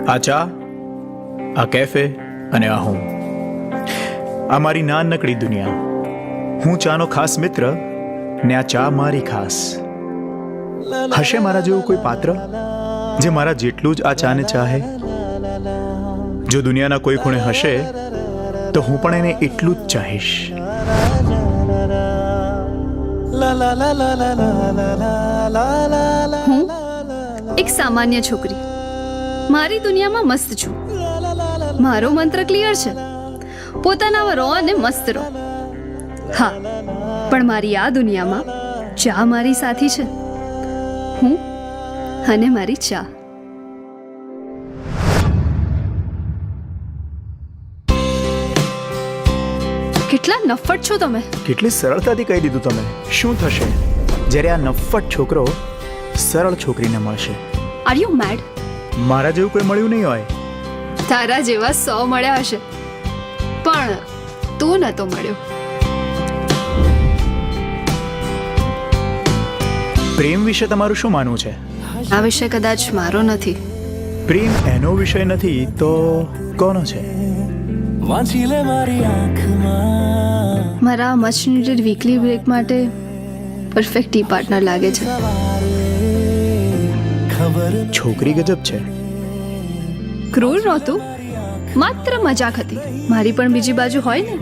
આ ચા, આ કેફે અને આ હું, આ મારી નાનકડી દુનિયા. હું ચાનો ખાસ મિત્ર ને આ ચા મારી ખાસ. હશે મારા જેવું કોઈ પાત્ર જે મારા જેટલું જ આ ચાને ચાહે? જો દુનિયાના કોઈ ખૂણે હશે તો હું પણ એને એટલું જ ચાહીશ. હું એક સામાન્ય છોકરી મારી દુનિયામાં મસ્ત છું. મારો મંત્ર ક્લિયર છે, પોતાના રહો અને મસ્ત રહો. હા, પણ મારી આ દુનિયામાં ચા મારી સાથી છે. હું અને મારી ચા. કેટલા નફ્ફટ છો તમે. કેટલી સરળતાથી કહી દીધું તમે. શું થશે જ્યારે આ નફ્ફટ છોકરો સરળ છોકરીને મળશે? આર યુ મેડ? મારા જેવું કોઈ મળ્યું નહીં હોય. તારા જેવા 100 મળ્યા હશે, પણ તું નતો મળ્યો. પ્રેમ વિશે તમારું શું માનવું છે? આ વિષય કદાચ મારો નથી. પ્રેમ એનો વિષય નથી તો કોનો છે? મારા મચ નીડેડ વીકલી બ્રેક માટે પરફેક્ટ ટી પાર્ટનર લાગે છે. છોકરી ગજબ છે. ક્રૂર નહોતું, માત્ર મજાક હતી. મારી પણ બીજી બાજુ હોય ને.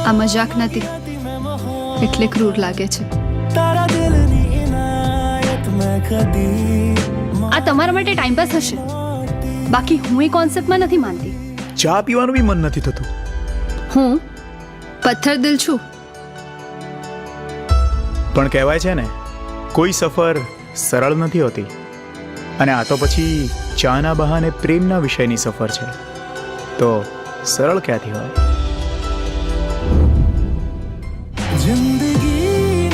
આ મજાક નથી એટલે ક્રૂર લાગે છે. આ તમારા માટે ટાઈમપાસ હશે, બાકી હું એ કોન્સેપ્ટમાં નથી માનતી. ચા પીવાનું બી મન નથી થતું. હું પથ્થર દિલ છું. પણ કહેવાય છે ને, કોઈ સફર સરળ નથી હોતી. અને આ તો પછી ચાના બહાને પ્રેમના વિષયની સફર છે, તો સરળ ક્યાંથી હોય?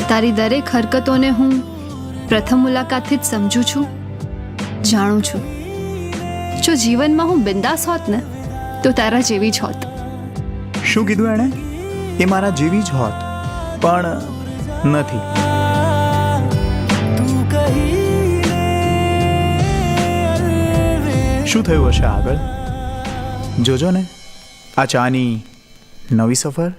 તારી દરેક હરકતોને હું પ્રથમ મુલાકાતથી જ સમજું છું, જાણું છું. જો જીવનમાં હું બિંદાસ હોત ને તો તારા જેવી જ હોત. શું કીધું એણે? એ મારા જેવી જ હોત, પણ નથી. શું થયું હશે આગળ? જોજો ને આ ચાની નવી સફર.